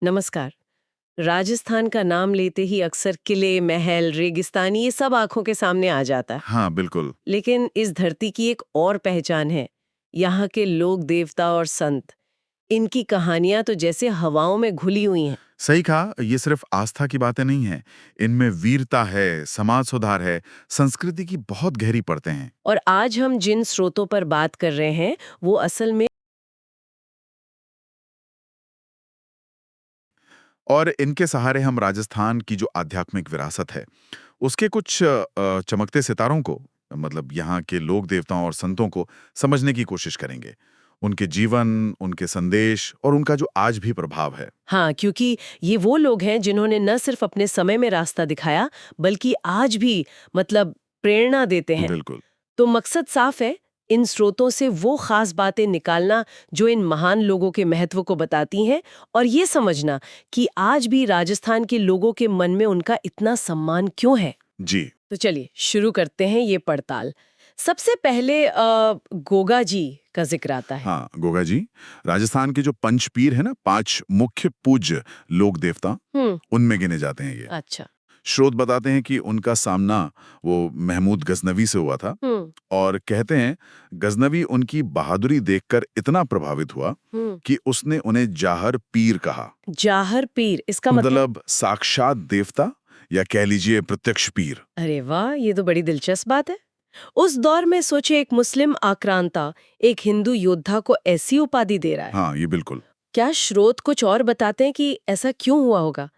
नमस्कार। राजस्थान का नाम लेते ही अक्सर किले, महल, रेगिस्तान ये सब आंखों के सामने आ जाता है। हाँ, बिल्कुल। लेकिन इस धरती की एक और पहचान है। यहाँ के लोक देवता और संत। इनकी कहानियां तो जैसे हवाओं में घुली हुई हैं। सही कहा, ये सिर्फ आस्था की बातें नहीं हैं। इनमें वीरता है, समाज सुधार है, संस्कृति की बहुत गहरी परतें हैं। और आज हम जिन स्रोतों पर बात कर रहे हैं, वो असल में और इनके सहारे हम राजस्थान की जो आध्यात्मिक विरासत है, उसके कुछ चमकते सितारों को, मतलब यहाँ के लोक देवताओं और संतों को समझने की कोशिश करेंगे। उनके जीवन, उनके संदेश और उनका जो आज भी प्रभाव है। हाँ, क्योंकि ये वो लोग हैं जिन्होंने न सिर्फ अपने समय में रास्ता दिखाया, बल्कि आज भी मतलब प्रेरणा देते हैं। बिल्कुल। तो मकसद साफ है, इन स्रोतों से वो खास बातें निकालना जो इन महान लोगों के महत्व को बताती हैं, और ये समझना कि आज भी राजस्थान के लोगों के मन में उनका इतना सम्मान क्यों है। जी। तो चलिए शुरू करते हैं ये पड़ताल। सबसे पहले गोगा जी का जिक्र आता है। हाँ, गोगा जी, राजस्थान के जो पंचपीर है ना, 5 मुख्य पूज्य लोक देवता, हम्म। उनमें गिने जाते हैं ये। अच्छा। स्रोत बताते हैं कि उनका सामना वो महमूद गजनवी से हुआ था हम्म। और कहते हैं गजनवी उनकी बहादुरी देखकर इतना प्रभावित हुआ हम्म। कि उसने उन्हें जाहर पीर कहा। जाहर पीर इसका मतलब? मतलब साक्षात देवता या कह लीजिए प्रत्यक्ष पीर। अरे वाह, ये तो बड़ी दिलचस्प बात है। उस दौर में सोचे एक मुस्लिम आक्रांता एक हिंदू योद्धा को ऐसी उपाधि दे रहा है। हाँ, ये बिल्कुल। क्या स्रोत कुछ और बताते हैं कि ऐसा क्यों हुआ होगा?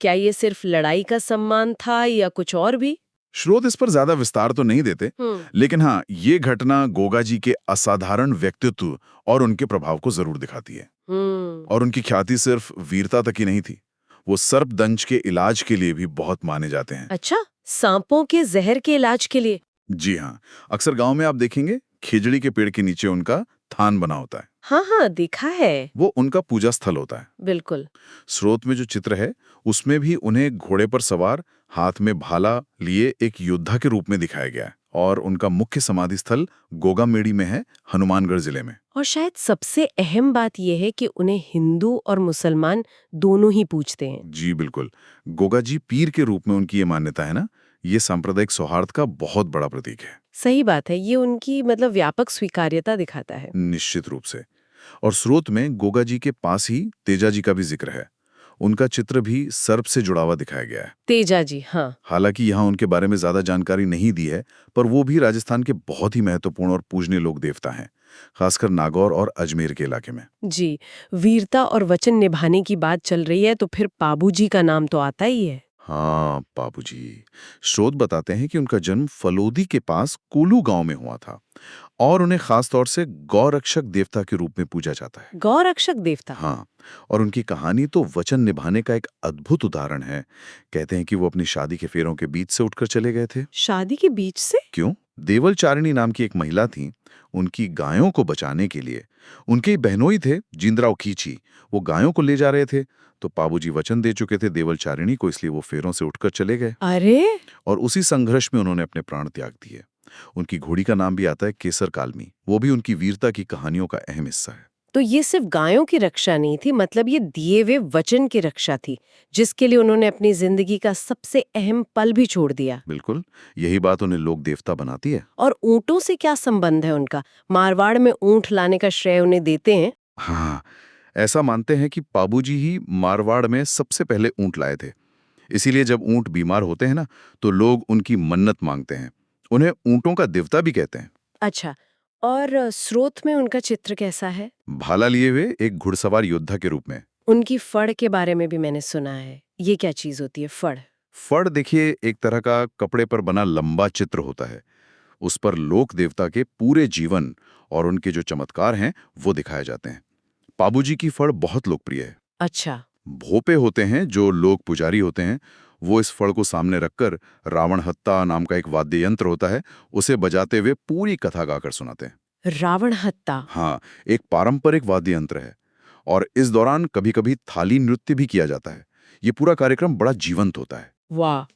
क्या ये सिर्फ लड़ाई का सम्मान था या कुछ और भी? स्रोत इस पर ज्यादा विस्तार तो नहीं देते, हम्म। लेकिन हाँ, ये घटना गोगा जी के असाधारण व्यक्तित्व और उनके प्रभाव को जरूर दिखाती है। हम्म। और उनकी ख्याति सिर्फ वीरता तक ही नहीं थी, वो सर्पदंश के इलाज के लिए भी बहुत माने जाते हैं। अच्छा, सांपों के जहर के इलाज के लिए? जी हाँ, अक्सर गांव में आप देखेंगे खिजड़ी के पेड़ के नीचे उनका थान बना होता है। हाँ हाँ, देखा है। वो उनका पूजा स्थल होता है। बिल्कुल। स्रोत में जो चित्र है, उसमें भी उन्हें घोड़े पर सवार, हाथ में भाला लिए एक योद्धा के रूप में दिखाया गया है और उनका मुख्य समाधि स्थल गोगामेड़ी में है, हनुमानगढ़ जिले में। और शायद सबसे अहम बात यह है कि उन्हें हिंदू और मुसलमान दोनों ही पूजते हैं। जी बिल्कुल। गोगा जी पीर के रूप में उनकी ये मान्यता है ना, ये सांप्रदायिक सौहार्द का बहुत बड़ा प्रतीक है। सही बात है, ये उनकी मतलब व्यापक स्वीकार्यता दिखाता है। निश्चित रूप से। और स्रोत में गोगा जी के पास ही तेजा जी का भी जिक्र है। उनका चित्र भी सर्प से जुड़ा हुआ दिखाया गया है। तेजा जी, हाँ। हालांकि यहाँ उनके बारे में ज्यादा जानकारी नहीं दी है, पर वो भी राजस्थान के बहुत ही महत्वपूर्ण और पूजनीय लोक देवता हैं, खासकर नागौर और अजमेर के इलाके में। जी, वीरता और वचन निभाने की बात चल रही है तो फिर पाबू जी का नाम तो आता ही है। हाँ, बाबूजी। स्रोत बताते हैं कि उनका जन्म फलोदी के पास कोलू गांव में हुआ था और उन्हें खास तौर से गौरक्षक देवता के रूप में पूजा जाता है। गौरक्षक देवता? हाँ, और उनकी कहानी तो वचन निभाने का एक अद्भुत उदाहरण है। कहते हैं कि वो अपनी शादी के फेरों के बीच से उठकर चले गए थे। शादी के बीच से? क्यों? देवलचारिणी नाम की एक महिला थी, उनकी गायों को बचाने के लिए उनके ही बहनोई थे जिंदराव खींची, वो गायों को ले जा रहे थे, तो पाबूजी वचन दे चुके थे देवलचारिणी को, इसलिए वो फेरों से उठकर चले गए अरे! और उसी संघर्ष में उन्होंने अपने प्राण त्याग दिए। उनकी घोड़ी का नाम भी आता है केसर कालमी, वो भी उनकी वीरता की कहानियों का अहम हिस्सा है। तो ये सिर्फ गायों की रक्षा नहीं थी, मतलब ये दिए हुए वचन की रक्षा थी, जिसके लिए उन्होंने अपनी जिंदगी का सबसे अहम पल भी छोड़ दिया। बिल्कुल, यही बात उन्हें लोक देवता बनाती है। और ऊंटों से क्या संबंध है उनका? मारवाड़ में ऊंट लाने का श्रेय उन्हें देते हैं। हाँ, ऐसा मानते हैं कि पाबूजी ही मारवाड़ में सबसे पहले ऊंट लाए थे। इसीलिए जब ऊंट बीमार होते हैं ना, तो लोग उनकी मन्नत मांगते हैं। उन्हें ऊंटों का देवता भी कहते हैं। अच्छा, और स्रोत में उनका चित्र कैसा है? भाला लिए हुए एक घुड़सवार योद्धा के रूप में। उनकी फड़ के बारे में भी मैंने सुना है। ये क्या चीज होती है फड़? फड़ देखिए, एक तरह का कपड़े पर बना लंबा चित्र होता है। उस पर लोक देवता के पूरे जीवन और उनके जो चमत्कार हैं, वो दिखाए जाते हैं। पाबूजी की फड़ बहुत लोकप्रिय है। अच्छा। भोपे होते हैं जो लोक पुजारी होते हैं, वो इस फड़ को सामने रखकर रावण हत्ता नाम का एक वाद्य यंत्र होता है, उसे बजाते हुए पूरी कथा गाकर सुनाते हैं। रावण हत्ता? हाँ, एक पारंपरिक वाद्य यंत्र है और इस दौरान कभी-कभी थाली नृत्य भी किया जाता है। ये पूरा कार्यक्रम बड़ा जीवंत होता है। वाह,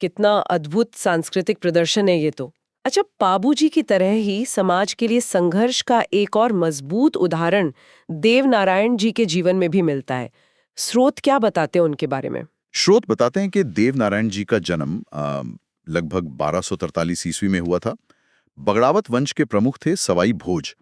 कितना अद्भुत सांस्कृतिक प्रदर्शन है ये तो। अच्छा, पाबूजी की तरह ही समाज के लिए संघर्ष का एक और मजबूत उदाहरण देव नारायण जी के जीवन में भी मिलता है। स्रोत क्या बताते हैं उनके बारे में? स्रोत बताते हैं कि देवनारायण जी का जन्म लगभग 1243 ईस्वी में हुआ था। बगड़ावत वंश के प्रमुख थे सवाई भोज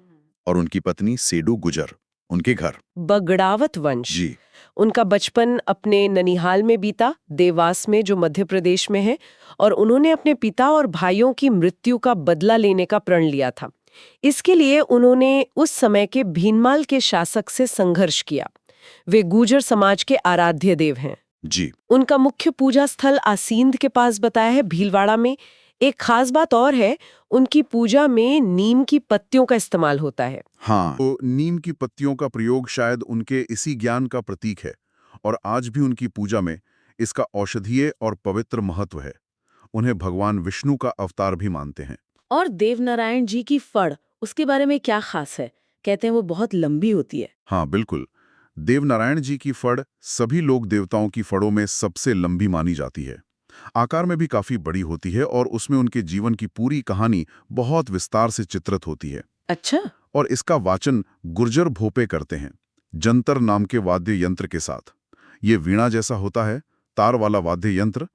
और उनकी पत्नी सेडू गुजर, उनके घर। बगड़ावत वंश। जी उनका बचपन अपने ननिहाल में बीता, देवास में, जो मध्य प्रदेश में है, और उन्होंने अपने पिता और भाइयों की मृत्यु का बदला लेने का प्रण लिया था। इसके लिए उन्होंने उस समय के भीनमाल के शासक से संघर्ष किया। वे गुर्जर समाज के आराध्य देव हैं। जी उनका मुख्य पूजा स्थल आसींद के पास बताया है, भीलवाड़ा में। एक खास बात और है, उनकी पूजा में नीम की पत्तियों का इस्तेमाल होता है। हाँ, तो नीम की पत्तियों का प्रयोग शायद उनके इसी ज्ञान का प्रतीक है और आज भी उनकी पूजा में इसका औषधीय और पवित्र महत्व है। उन्हें भगवान विष्णु का अवतार भी मानते हैं। और देवनारायण जी की फड़, उसके बारे में क्या खास है? कहते हैं वो बहुत लंबी होती है। हाँ बिल्कुल, देवनारायण जी की फड़ सभी लोक देवताओं की फड़ों में सबसे लंबी मानी जाती है। आकार में भी काफी बड़ी होती है और उसमें उनके जीवन की पूरी कहानी बहुत विस्तार से चित्रित होती है। अच्छा। और इसका वाचन गुर्जर भोपे करते हैं, जंतर नाम के वाद्य यंत्र के साथ। ये वीणा जैसा होता है, तार वाला वाद्य यंत्र,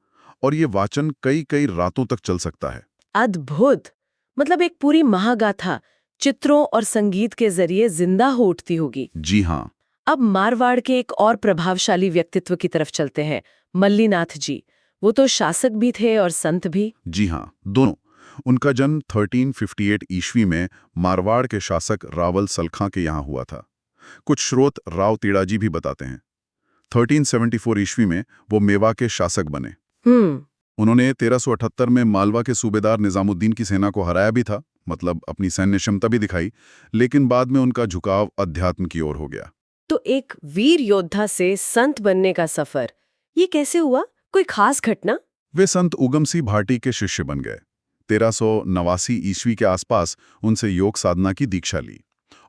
और ये वाचन कई कई रातों तक चल सकता है। अद्भुत। मतलब एक पूरी महागाथा चित्रों और संगीत के जरिए जिंदा हो उठती होगी। जी हाँ। अब मारवाड़ के एक और प्रभावशाली व्यक्तित्व की तरफ चलते हैं, मल्लीनाथ जी। वो तो शासक भी थे और संत भी। जी हाँ, दोनों। उनका जन्म 1358 ईस्वी में मारवाड़ के शासक रावल सलखा के यहाँ हुआ था। कुछ स्रोत राव तीड़ाजी भी बताते हैं। 1374 ईस्वी में वो मेवा के शासक बने। उन्होंने 1378 में मालवा के सूबेदार निजामुद्दीन की सेना को हराया भी था, मतलब अपनी सैन्य क्षमता भी दिखाई, लेकिन बाद में उनका झुकाव अध्यात्म की ओर हो गया। तो एक वीर योद्धा से संत बनने का सफर, ये कैसे हुआ? कोई खास घटना? वे संत उगम सिंह भाटी के शिष्य बन गए। 1389 ईस्वी के आसपास उनसे योग साधना की दीक्षा ली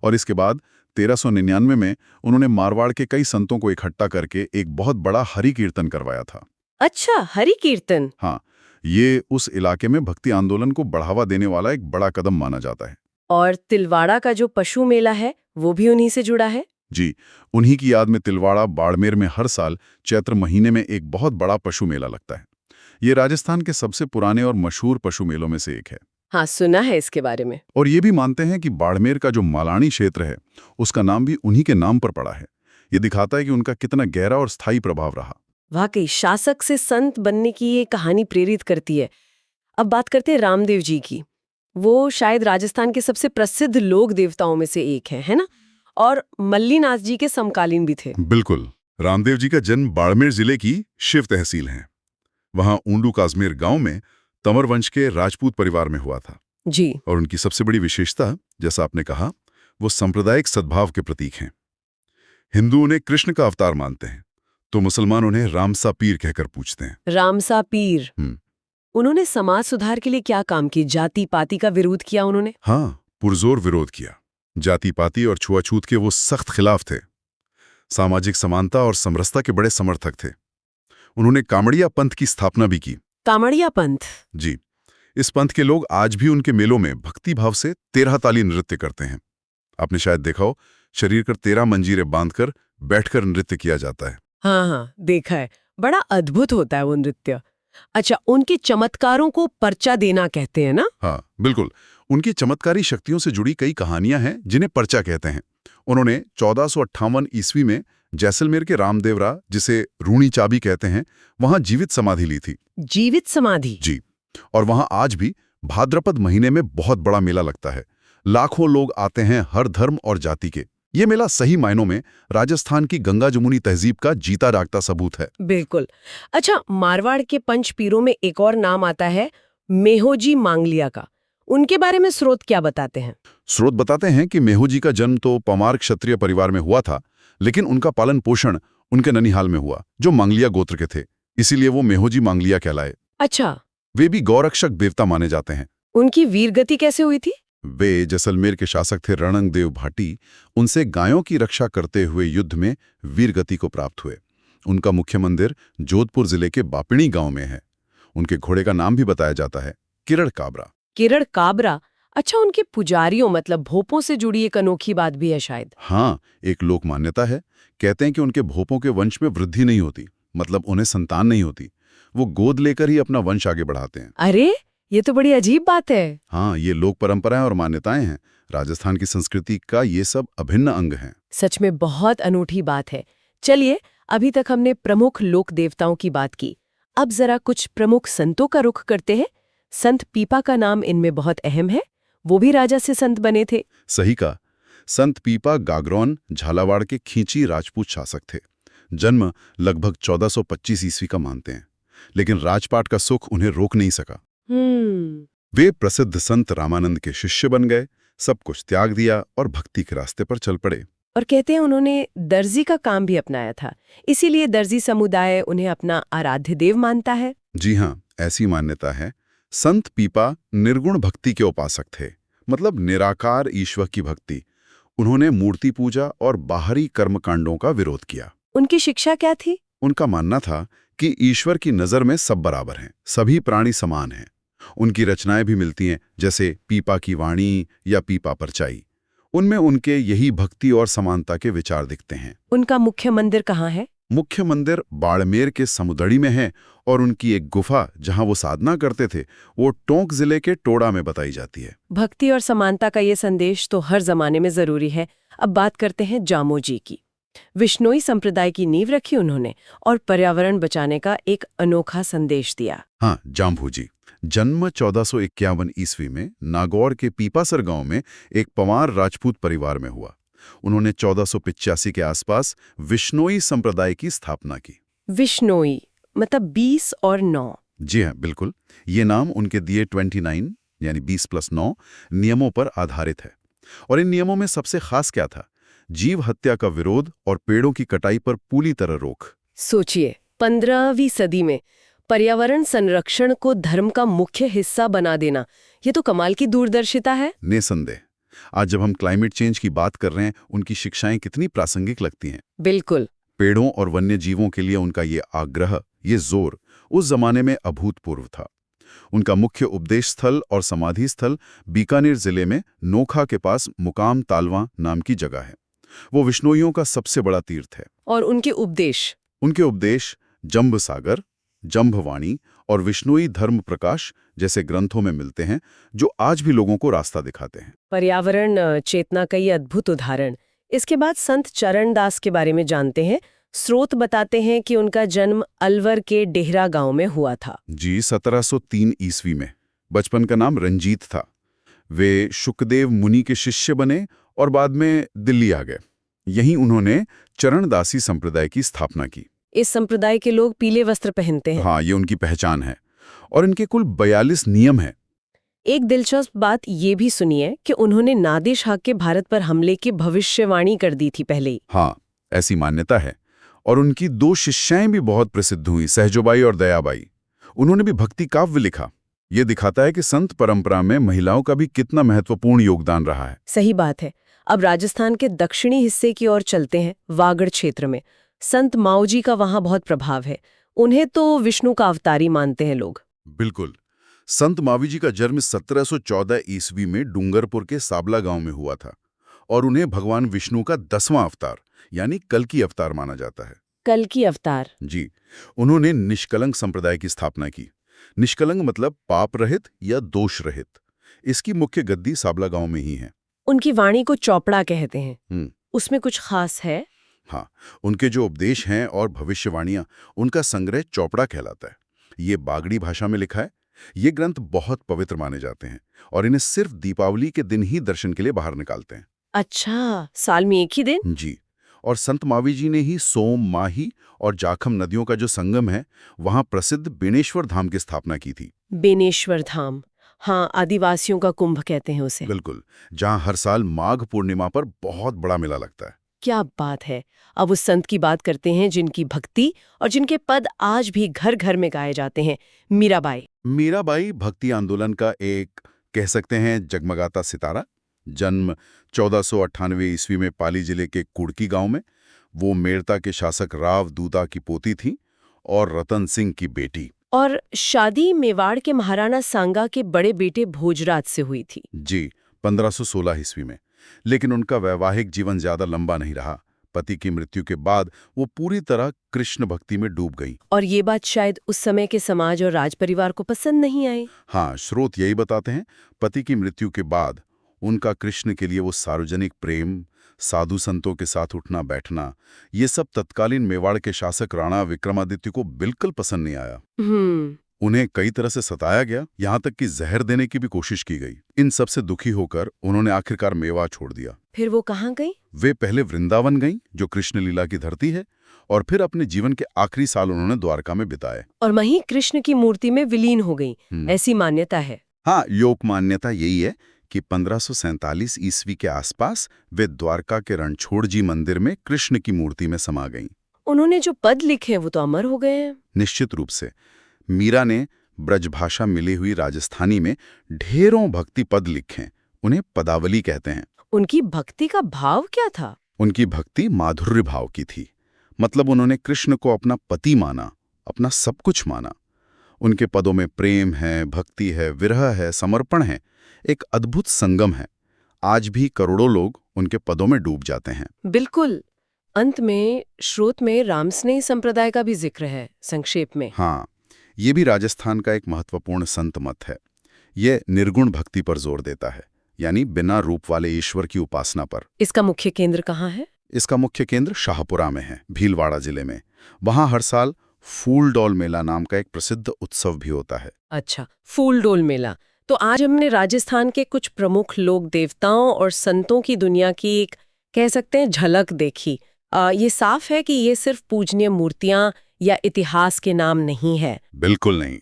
और इसके बाद 1399 में उन्होंने मारवाड़ के कई संतों को इकट्ठा करके एक बहुत बड़ा हरि कीर्तन करवाया था। अच्छा, हरि कीर्तन। हाँ, ये उस इलाके में भक्ति आंदोलन को बढ़ावा देने वाला एक बड़ा कदम माना जाता है। और तिलवाड़ा का जो पशु मेला है, वो भी उन्हीं से जुड़ा है? जी, उन्हीं की याद में तिलवाड़ा बाड़मेर में हर साल चैत्र महीने में एक बहुत बड़ा पशु मेला लगता है। ये राजस्थान के सबसे पुराने और मशहूर पशु मेलों में से एक है। हाँ, सुना है इसके बारे में। और ये भी मानते हैं कि बाड़मेर का जो मालानी क्षेत्र है, उसका नाम भी उन्हीं के नाम पर पड़ा है। ये दिखाता है कि उनका कितना गहरा और स्थायी प्रभाव रहा। वाकई शासक से संत बनने की ये कहानी प्रेरित करती है। अब बात करते हैं रामदेव जी की। वो शायद राजस्थान के सबसे प्रसिद्ध लोक देवताओं में से एक है ना? और मल्लीनाथ जी के समकालीन भी थे। बिल्कुल। रामदेव जी का जन्म बाड़मेर जिले की शिव तहसील है। वहां ऊंडू काजमेर गांव में तंवर वंश के राजपूत परिवार में हुआ था। जी। और उनकी सबसे बड़ी विशेषता, जैसा आपने कहा, वो सांप्रदायिक सद्भाव के प्रतीक हैं। हिंदू उन्हें कृष्ण का अवतार मानते हैं, तो मुसलमान उन्हें रामसा पीर कहकर पूछते हैं। रामसा पीर। उन्होंने समाज सुधार के लिए क्या काम की? जाति पाति का विरोध किया उन्होंने? हाँ, पुरजोर विरोध किया। जाति पाति और छुआछूत के वो सख्त खिलाफ थे। सामाजिक समानता और समरसता के बड़े समर्थक थे। उन्होंने कामड़िया पंथ की स्थापना भी की। कामड़िया पंथ? जी, इस पंथ के लोग आज भी उनके मेलों में भक्ति भाव से 13 ताली नृत्य करते हैं। आपने शायद देखा हो, शरीर पर 13 मंजीरें बांधकर बैठकर नृत्य किया जाता है। हाँ, देखा है। बड़ा अद्भुत होता है वो नृत्य। अच्छा, उनके चमत्कारों को पर्चा देना कहते हैं ना? हाँ, बिल्कुल। उनकी चमत्कारी शक्तियों से जुड़ी कई कहानियां हैं जिन्हें पर्चा कहते हैं। उन्होंने 1458 ईस्वी में जैसलमेर के रामदेवरा, जिसे रूणी चाबी कहते हैं, वहां जीवित समाधि ली थी। जीवित समाधि? जी। और वहां आज भी भाद्रपद महीने में बहुत बड़ा मेला लगता है। लाखों लोग आते हैं, हर धर्म और जाति के। ये मेला सही मायनों में राजस्थान की गंगा जमुनी तहजीब का जीता जागता सबूत है। बिल्कुल। अच्छा, मारवाड़ के पंच पीरों में एक और नाम आता है, मेहोजी मांगलिया का। उनके बारे में स्रोत क्या बताते हैं? स्रोत बताते हैं कि मेहोजी का जन्म तो पमार क्षत्रिय परिवार में हुआ था, लेकिन उनका पालन पोषण उनके ननिहाल में हुआ, जो मांगलिया गोत्र के थे। इसीलिए वो मेहोजी मांगलिया कहलाए। अच्छा। वे भी गौरक्षक देवता माने जाते हैं। उनकी वीरगति कैसे हुई थी? वे जैसलमेर के शासक थे रणंगदेव भाटी। उनसे गायों की रक्षा करते हुए युद्ध में वीरगति को प्राप्त हुए। उनका मुख्य मंदिर जोधपुर जिले के बापिणी गांव में है। उनके घोड़े का नाम भी बताया जाता है, किरण काबरा। किरण काबरा? अच्छा, उनके पुजारियों मतलब भोपों से जुड़ी एक अनोखी बात भी है शायद। हाँ, एक लोक मान्यता है। कहते हैं कि उनके भोपों के वंश में वृद्धि नहीं होती, मतलब उन्हें संतान नहीं होती। वो गोद लेकर ही अपना वंश आगे बढ़ाते हैं। अरे, ये तो बड़ी अजीब बात है। हाँ, ये लोक परंपराएं और मान्यताएं हैं। राजस्थान की संस्कृति का ये सब अभिन्न अंग हैं। सच में बहुत अनूठी बात है। चलिए, अभी तक हमने प्रमुख लोक देवताओं की बात की। अब जरा कुछ प्रमुख संतों का रुख करते हैं। संत पीपा का नाम इनमें बहुत अहम है। वो भी राजा से संत बने थे। सही कहा। संत पीपा गागरौन झालावाड़ के खींची राजपूत शासक थे। जन्म लगभग 1425 ईस्वी का मानते हैं, लेकिन राजपाट का सुख उन्हें रोक नहीं सका। वे प्रसिद्ध संत रामानंद के शिष्य बन गए, सब कुछ त्याग दिया और भक्ति के रास्ते पर चल पड़े। और कहते हैं उन्होंने दर्जी का काम भी अपनाया था, इसीलिए दर्जी समुदाय उन्हें अपना आराध्य देव मानता है। जी हाँ, ऐसी मान्यता है। संत पीपा निर्गुण भक्ति के उपासक थे, मतलब निराकार ईश्वर की भक्ति। उन्होंने मूर्ति पूजा और बाहरी कर्मकांडों का विरोध किया। उनकी शिक्षा क्या थी? उनका मानना था कि ईश्वर की नज़र में सब बराबर हैं, सभी प्राणी समान हैं। उनकी रचनाएं भी मिलती हैं, जैसे पीपा की वाणी या पीपा परचाई। उनमें उनके यही भक्ति और समानता के विचार दिखते हैं। उनका मुख्य मंदिर कहाँ है? मुख्य मंदिर बाड़मेर के समुदड़ी में है, और उनकी एक गुफा जहां वो साधना करते थे वो टोंक जिले के टोड़ा में बताई जाती है। भक्ति और समानता का ये संदेश तो हर जमाने में जरूरी है। अब बात करते हैं जामो जी की। विश्नोई संप्रदाय की नींव रखी उन्होंने और पर्यावरण बचाने का एक अनोखा संदेश दिया। हाँ, जाम्भू जी। जन्म 1451 ईस्वी में नागौर के पीपासर गांव में एक पवार राजपूत परिवार में हुआ। उन्होंने 1485 के आसपास विश्नोई संप्रदाय की स्थापना की। विश्नोई मतलब 20 और 9। जी हाँ, बिल्कुल। ये नाम उनके दिए 29 यानी 20+9 नियमों पर आधारित है। और इन नियमों में सबसे खास क्या था? जीव हत्या का विरोध और पेड़ों की कटाई पर पूरी तरह रोक। सोचिए, 15वीं सदी में पर्यावरण संरक्षण को धर्म का मुख्य हिस्सा बना देना, ये तो कमाल की दूरदर्शिता है। निसंदेह। आज जब हम क्लाइमेट चेंज की बात कर रहे हैं, उनकी शिक्षाएं कितनी प्रासंगिक लगती हैं। बिल्कुल। पेड़ों और वन्य जीवों के लिए उनका ये आग्रह, ये जोर उस जमाने में अभूतपूर्व था। उनका मुख्य उपदेश स्थल और समाधि स्थल बीकानेर जिले में नोखा के पास मुकाम तालवा नाम की जगह है। वो विश्नोइयों का सबसे बड़ा तीर्थ है। और उनके उपदेश जंभ सागर, जंभवाणी और विश्नोई धर्म प्रकाश जैसे ग्रंथों में मिलते हैं, जो आज भी लोगों को रास्ता दिखाते हैं। पर्यावरण चेतना का ये अद्भुत उदाहरण। इसके बाद संत चरणदास के बारे में जानते हैं। स्रोत बताते हैं कि उनका जन्म अलवर के डेहरा गांव में हुआ था। जी, 1703 ईस्वी में। बचपन का नाम रंजीत था। वे शुकदेव मुनि के शिष्य बने और बाद में दिल्ली आ गए। यहीं उन्होंने चरणदासी संप्रदाय की स्थापना की। इस संप्रदाय के लोग पीले वस्त्र पहनते हैं। हाँ, ये उनकी पहचान है। और इनके कुल 42 नियम हैं। एक दिलचस्प बात ये भी सुनिए कि उन्होंने नादिर शाह के भारत पर हमले की भविष्यवाणी कर दी थी पहले ही। हाँ, ऐसी मान्यता है। और उनकी 2 शिष्याएं भी बहुत प्रसिद्ध हुई, सहजोबाई और दयाबाई। उन्होंने भी भक्ति काव्य लिखा। ये दिखाता है कि संत परंपरा में महिलाओं का भी कितना महत्वपूर्ण योगदान रहा है। सही बात है। अब राजस्थान के दक्षिणी हिस्से की ओर चलते हैं, वागड़ क्षेत्र में। संत माओजी का वहां बहुत प्रभाव है। उन्हें तो विष्णु का अवतारी मानते हैं लोग। बिल्कुल। संत मावी जी का जन्म 1714 ईस्वी में डूंगरपुर के साबला गांव में हुआ था, और उन्हें भगवान विष्णु का 10वां अवतार यानी कल्कि अवतार माना जाता है। कल्कि अवतार? जी। उन्होंने निष्कलंक संप्रदाय की स्थापना की। निष्कलंक मतलब पाप रहित या दोष रहित। इसकी मुख्य गद्दी साबला गांव में ही है। उनकी वाणी को चौपड़ा कहते हैं। उसमें कुछ खास है? हाँ, उनके जो उपदेश हैं और भविष्यवाणियां, उनका संग्रह चौपड़ा कहलाता है। ये बागड़ी भाषा में लिखा है। ये ग्रंथ बहुत पवित्र माने जाते हैं और इन्हें सिर्फ दीपावली के दिन ही दर्शन के लिए बाहर निकालते हैं। अच्छा, साल में एक ही दिन? जी। और संत मावी जी ने ही सोम, माही और जाखम नदियों का जो संगम है, वहां प्रसिद्ध बेनेश्वर धाम की स्थापना की थी। बेनेश्वर धाम, हाँ, आदिवासियों का कुंभ कहते हैं उसे। बिल्कुल, जहां हर साल माघ पूर्णिमा पर बहुत बड़ा मेला लगता है। क्या बात है। अब उस संत की बात करते हैं जिनकी भक्ति और जिनके पद आज भी घर घर में गाए जाते हैं, मीराबाई। मीराबाई भक्ति आंदोलन का एक, कह सकते हैं, जगमगाता सितारा। जन्म 1498 ईस्वी में पाली जिले के कुड़की गांव में। वो मेड़ता के शासक राव दूता की पोती थीं और रतन सिंह की बेटी। और शादी मेवाड़ के महाराणा सांगा के बड़े बेटे भोजराज से हुई थी। जी, 1516 ईस्वी में। लेकिन उनका वैवाहिक जीवन ज्यादा लंबा नहीं रहा। पति की मृत्यु के बाद वो पूरी तरह कृष्ण भक्ति में डूब गई। और ये बात शायद उस समय के समाज और राज परिवार को पसंद नहीं आई। हाँ, स्रोत यही बताते हैं। पति की मृत्यु के बाद उनका कृष्ण के लिए वो सार्वजनिक प्रेम, साधु संतों के साथ उठना बैठना, ये सब तत्कालीन मेवाड़ के शासक राणा विक्रमादित्य को बिल्कुल पसंद नहीं आया। उन्हें कई तरह से सताया गया, यहाँ तक कि जहर देने की भी कोशिश की गई। इन सब से दुखी होकर उन्होंने आखिरकार मेवाड़ छोड़ दिया। फिर वो कहाँ गई? वे पहले वृंदावन गईं, जो कृष्ण लीला की धरती है, और फिर अपने जीवन के आखिरी साल उन्होंने द्वारका में बिताए। और वहीं कृष्ण की मूर्ति में विलीन हो गई, ऐसी मान्यता है। हाँ, लोक मान्यता यही है कि 1547 ईस्वी के आसपास वे द्वारका के रणछोड़ जी मंदिर में कृष्ण की मूर्ति में समा गईं। उन्होंने जो पद लिखे वो तो अमर हो गए हैं। निश्चित रूप से। मीरा ने ब्रजभाषा मिली हुई राजस्थानी में ढेरों भक्ति पद लिखे, उन्हें पदावली कहते हैं। उनकी भक्ति का भाव क्या था? उनकी भक्ति माधुर्य भाव की थी। मतलब उन्होंने कृष्ण को अपना पति माना, अपना सब कुछ माना। उनके पदों में प्रेम है, भक्ति है, विरह है, समर्पण है, एक अद्भुत संगम है। आज भी करोड़ों लोग उनके पदों में डूब जाते हैं। बिल्कुल। अंत में श्रोत में रामस्नेही संप्रदाय का भी जिक्र है, संक्षेप में। हाँ, ये भी राजस्थान का एक महत्वपूर्ण संत मत है। ये निर्गुण भक्ति पर जोर देता है, यानी बिना रूप वाले ईश्वर की उपासना पर। इसका मुख्य केंद्र कहाँ है? इसका मुख्य केंद्र शाहपुरा में है, भीलवाड़ा जिले में। वहाँ हर साल फूलडोल मेला नाम का एक प्रसिद्ध उत्सव भी होता है। अच्छा, फूलडोल मेला। तो आज हमने राजस्थान के कुछ प्रमुख लोक देवताओं और संतों की दुनिया की एक, कह सकते हैं, झलक देखी। ये साफ है कि ये सिर्फ पूजनीय मूर्तियां या इतिहास के नाम नहीं है। बिल्कुल नहीं।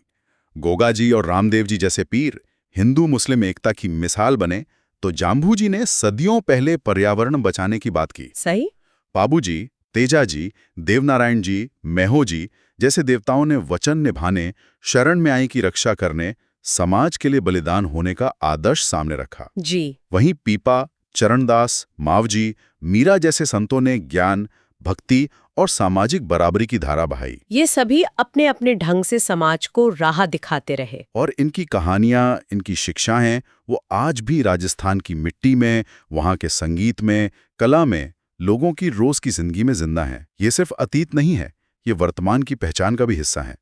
गोगा जी और रामदेव जी जैसे पीर हिंदू मुस्लिम एकता की मिसाल बने, तो जाम्बू जी ने सदियों पहले पर्यावरण बचाने की बात की। सही। बाबू जी, तेजा जी, देवनारायण जी, मैहो जी जैसे देवताओं ने वचन निभाने, शरण में आई की रक्षा करने, समाज के लिए बलिदान होने का आदर्श सामने रखा। जी। वहीं पीपा, चरणदास, मावजी, मीरा जैसे संतों ने ज्ञान, भक्ति और सामाजिक बराबरी की धारा बहाई। ये सभी अपने अपने ढंग से समाज को राह दिखाते रहे। और इनकी कहानियां, इनकी शिक्षाएं वो आज भी राजस्थान की मिट्टी में, वहाँ के संगीत में, कला में, लोगों की रोज की जिंदगी में जिंदा हैं। ये सिर्फ अतीत नहीं है, ये वर्तमान की पहचान का भी हिस्सा है।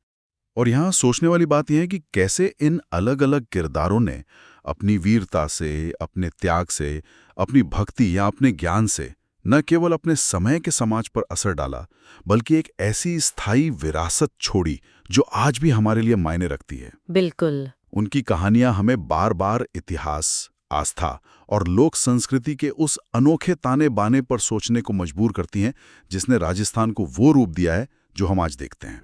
और यहाँ सोचने वाली बात यह है कि कैसे इन अलग अलग किरदारों ने अपनी वीरता से, अपने त्याग से, अपनी भक्ति या अपने ज्ञान से न केवल अपने समय के समाज पर असर डाला, बल्कि एक ऐसी स्थायी विरासत छोड़ी जो आज भी हमारे लिए मायने रखती है। बिल्कुल। उनकी कहानियां हमें बार बार इतिहास, आस्था और लोक संस्कृति के उस अनोखे ताने बाने पर सोचने को मजबूर करती हैं, जिसने राजस्थान को वो रूप दिया है जो हम आज देखते हैं।